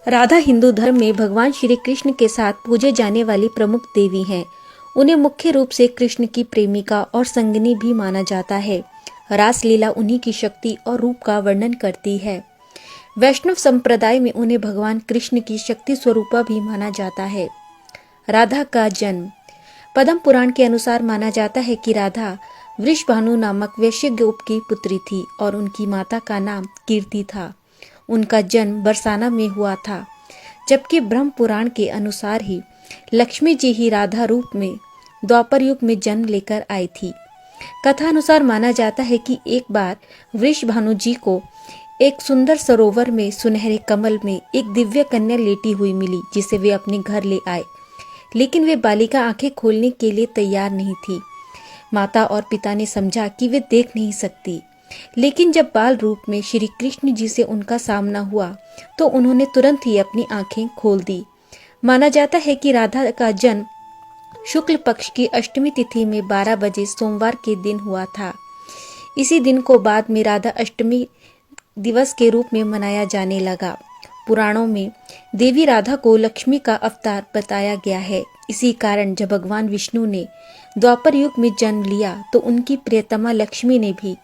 राधा हिंदू धर्म में भगवान श्री कृष्ण के साथ पूजे जाने वाली प्रमुख देवी हैं। उन्हें मुख्य रूप से कृष्ण की प्रेमिका और संगिनी भी माना जाता है। रासलीला उन्हीं की शक्ति और रूप का वर्णन करती है। वैष्णव संप्रदाय में उन्हें भगवान कृष्ण की शक्ति स्वरूपा भी माना जाता है। राधा का जन्म पद्म पुराण के अनुसार माना जाता है कि राधा वृषभानु नामक वैश्य गोप की पुत्री थी और उनकी माता का नाम कीर्ति था। उनका जन्म बरसाना में हुआ था, जबकि ब्रह्म पुराण के अनुसार ही लक्ष्मी जी ही राधा रूप में द्वापर युग में जन्म लेकर आई थी। कथा अनुसार माना जाता है कि एक बार वृषभानु जी को एक सुंदर सरोवर में सुनहरे कमल में एक दिव्य कन्या लेटी हुई मिली, जिसे वे अपने घर ले आए। लेकिन वे बालिका आंखें खोलने के लिए तैयार नहीं थी। माता और पिता ने समझा कि वे देख नहीं सकती, लेकिन जब बाल रूप में श्री कृष्ण जी से उनका सामना हुआ तो उन्होंने तुरंत ही अपनी आंखें खोल दी। माना जाता है कि राधा का जन्म शुक्ल पक्ष की अष्टमी तिथि में 12 बजे सोमवार के दिन हुआ था। इसी दिन को बाद में राधा अष्टमी दिवस के रूप में मनाया जाने लगा। पुराणों में देवी राधा को लक्ष्मी का अवतार बताया गया है। इसी कारण जब भगवान विष्णु ने द्वापर युग में जन्म लिया तो उनकी प्रियतमा लक्ष्मी ने भी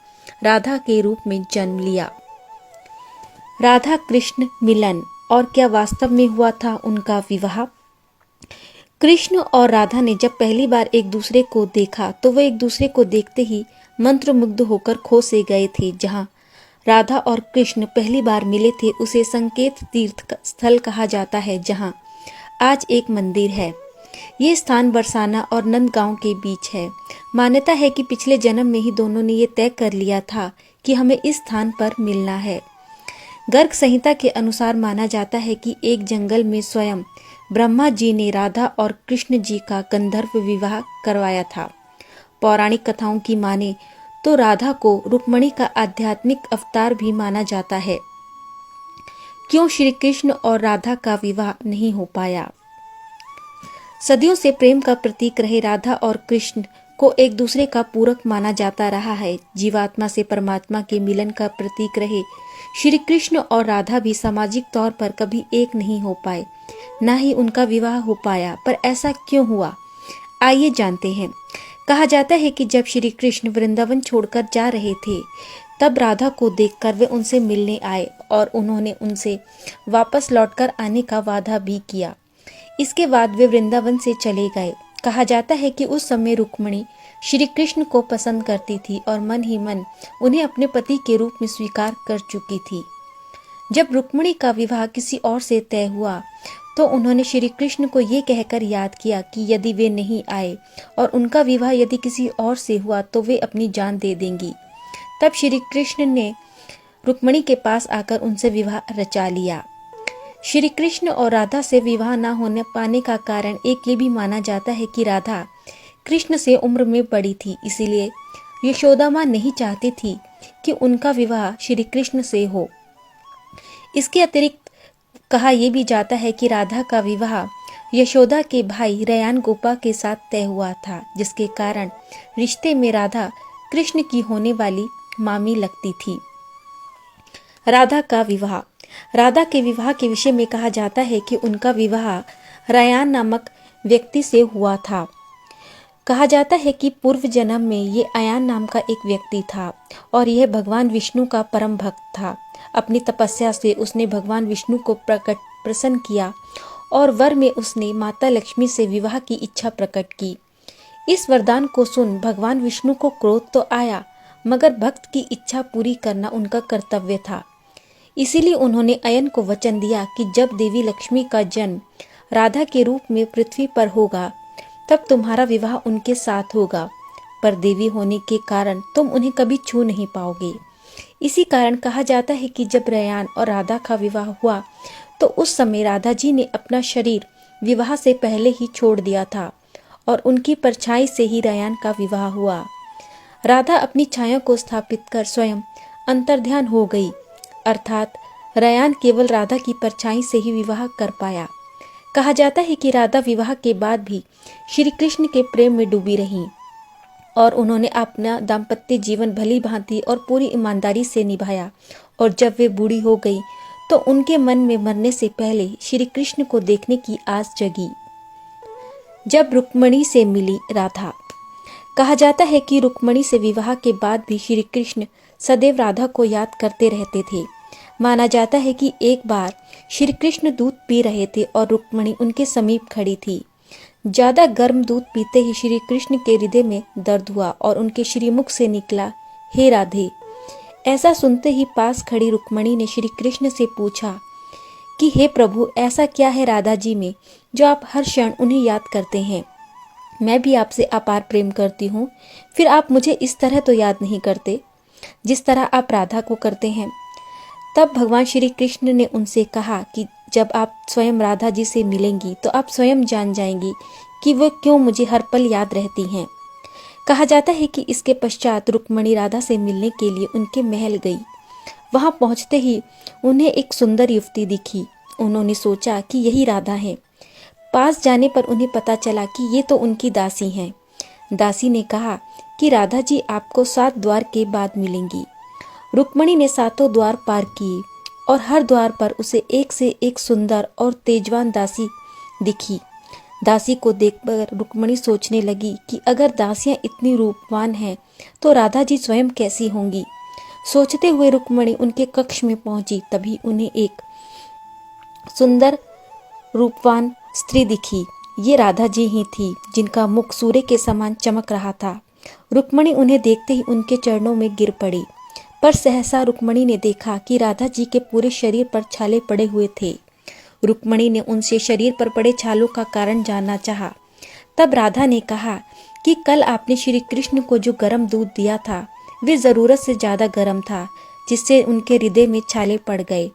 राधा के रूप में जन्म लिया। राधा कृष्ण मिलन, और क्या वास्तव में हुआ था उनका विवाह? कृष्ण और राधा ने जब पहली बार एक दूसरे को देखा तो वे एक दूसरे को देखते ही मंत्रमुग्ध होकर खो से गए थे। जहां राधा और कृष्ण पहली बार मिले थे उसे संकेत तीर्थ स्थल कहा जाता है, जहां आज एक मंदिर है। ये स्थान बरसाना और नंदगांव के बीच है। मान्यता है कि पिछले जन्म में ही दोनों ने ये तय कर लिया था कि हमें इस स्थान पर मिलना है। गर्ग संहिता के अनुसार माना जाता है कि एक जंगल में स्वयं ब्रह्मा जी ने राधा और कृष्ण जी का गंधर्व विवाह करवाया था। पौराणिक कथाओं की माने तो राधा को रुक्मणी का आध्यात्मिक अवतार भी माना जाता है। क्यों श्री कृष्ण और राधा का विवाह नहीं हो पाया? सदियों से प्रेम का प्रतीक रहे राधा और कृष्ण को एक दूसरे का पूरक माना जाता रहा है। जीवात्मा से परमात्मा के मिलन का प्रतीक रहे श्री कृष्ण और राधा भी सामाजिक तौर पर कभी एक नहीं हो पाए, ना ही उनका विवाह हो पाया। पर ऐसा क्यों हुआ, आइए जानते हैं। कहा जाता है कि जब श्री कृष्ण वृंदावन छोड़कर जा रहे थे तब राधा को देखकर वे उनसे मिलने आए और उन्होंने उनसे वापस लौटकर आने का वादा भी किया। इसके बाद वे वृंदावन से चले गए। कहा जाता है कि उस समय रुक्मणी श्री कृष्ण को पसंद करती थी और मन ही मन उन्हें अपने पति के रूप में स्वीकार कर चुकी थी। जब रुक्मणी का विवाह किसी और से तय हुआ तो उन्होंने श्री कृष्ण को ये कहकर याद किया कि यदि वे नहीं आए और उनका विवाह यदि किसी और से हुआ तो वे अपनी जान दे देंगी। तब श्री कृष्ण ने रुक्मणी के पास आकर उनसे विवाह रचा लिया। श्री कृष्ण और राधा से विवाह न होने पाने का कारण एक ये भी माना जाता है कि राधा कृष्ण से उम्र में बड़ी थी, इसीलिए यशोदा माँ नहीं चाहती थी कि उनका विवाह श्री कृष्ण से हो। इसके अतिरिक्त कहा यह भी जाता है कि राधा का विवाह यशोदा के भाई रयान गोपा के साथ तय हुआ था, जिसके कारण रिश्ते में राधा कृष्ण की होने वाली मामी लगती थी। राधा का विवाह। राधा के विवाह के विषय में कहा जाता है कि उनका विवाह रयान नामक व्यक्ति से हुआ था। कहा जाता है कि पूर्व जन्म में ये अयान नाम का एक व्यक्ति था और यह भगवान विष्णु का परम भक्त था। अपनी तपस्या से उसने भगवान विष्णु को प्रसन्न किया और वर में उसने माता लक्ष्मी से विवाह की इच्छा प्रकट की। इस वरदान को सुन भगवान विष्णु को क्रोध तो आया, मगर भक्त की इच्छा पूरी करना उनका कर्तव्य था। इसीलिए उन्होंने अयन को वचन दिया कि जब देवी लक्ष्मी का जन्म राधा के रूप में पृथ्वी पर होगा तब तुम्हारा विवाह उनके साथ होगा, पर देवी होने के कारण तुम उन्हें कभी छू नहीं पाओगे। इसी कारण कहा जाता है कि जब रयान और राधा का विवाह हुआ तो उस समय राधा जी ने अपना शरीर विवाह से पहले ही छोड़ दिया था और उनकी परछाई से ही रयान का विवाह हुआ। राधा अपनी छाया को स्थापित कर स्वयं अंतर्ध्यान हो गई, अर्थात रयान केवल राधा की परछाई से ही विवाह कर पाया। कहा जाता है कि राधा विवाह के बाद भी श्री कृष्ण के प्रेम में डूबी रहीं और उन्होंने अपना दाम्पत्य जीवन भली भांति और पूरी ईमानदारी से निभाया। और जब वे बूढ़ी हो गई तो उनके मन में मरने से पहले श्री कृष्ण को देखने की आस जगी। जब रुक्मिणी से मिली राधा। कहा जाता है कि रुक्मिणी से विवाह के बाद भी श्री कृष्ण सदैव राधा को याद करते रहते थे। माना जाता है कि एक बार श्री कृष्ण दूध पी रहे थे और रुक्मिणी उनके समीप खड़ी थी। ज्यादा गर्म दूध पीते ही श्री कृष्ण के हृदय में दर्द हुआ और उनके श्रीमुख से निकला, हे राधे। ऐसा सुनते ही पास खड़ी रुक्मिणी ने श्री कृष्ण से पूछा कि हे प्रभु, ऐसा क्या है राधा जी में जो आप हर क्षण उन्हें याद करते हैं? मैं भी आपसे अपार प्रेम करती हूँ, फिर आप मुझे इस तरह तो याद नहीं करते जिस तरह आप राधा को करते हैं। तब भगवान श्री कृष्ण ने उनसे कहा कि जब आप स्वयं राधा जी से मिलेंगी तो आप स्वयं जान जाएंगी कि वो क्यों मुझे हर पल याद रहती हैं। कहा जाता है कि इसके पश्चात रुक्मिणी राधा से मिलने के लिए उनके महल गई। वहां पहुंचते ही उन्हें एक सुंदर युवती दिखी। उन्होंने सोचा कि यही राधा है। पास जाने पर उन्हें पता चला कि ये तो उनकी दासी हैं। दासी ने कहा कि राधा जी आपको 7 द्वार के बाद मिलेंगी। रुक्मिणी ने 7 द्वार पार किए और हर द्वार पर उसे एक से एक सुंदर और तेजवान दासी दिखी। दासी को देखकर रुक्मिणी सोचने लगी कि अगर दासियां इतनी रूपवान हैं तो राधा जी स्वयं कैसी होंगी। सोचते हुए रुक्मिणी उनके कक्ष में पहुंची। तभी उन्हें एक सुंदर रूपवान स्त्री दिखी। ये राधा जी ही थी जिनका मुख सूर्य के समान चमक रहा था। रुक्मिणी उन्हें देखते ही उनके चरणों में गिर पड़ी, पर सहसा रुक्मिणी ने देखा कि राधा जी के पूरे शरीर पर छाले पड़े हुए थे। रुक्मिणी ने उनसे शरीर पर पड़े छालों का कारण जानना चाहा। तब राधा ने कहा कि कल आपने श्री कृष्ण को जो गर्म दूध दिया था वे जरूरत से ज्यादा गर्म था, जिससे उनके हृदय में छाले पड़ गए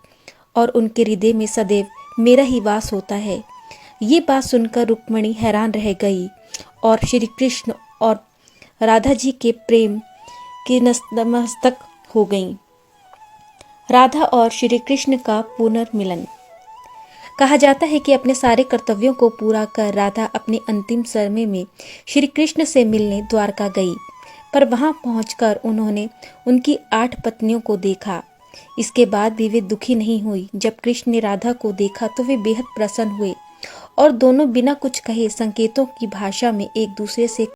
और उनके हृदय में सदैव मेरा ही वास होता है। ये बात सुनकर रुक्मिणी हैरान रह गई और श्री कृष्ण और राधा जी के प्रेम की नतमस्तक हो गई। राधा और श्री कृष्ण का पुनर्मिलन। कहा जाता है कि अपने सारे कर्तव्यों को पूरा कर राधा अपने अंतिम समय में श्री कृष्ण से मिलने द्वारका गई, पर वहां पहुंचकर उन्होंने उनकी 8 पत्नियों को देखा। इसके बाद भी वे दुखी नहीं हुई। जब कृष्ण ने राधा को देखा तो वे बेहद प्रसन्न हुए और दोनों बिना कुछ कहे संकेतों की भाषा में एक दूसरे से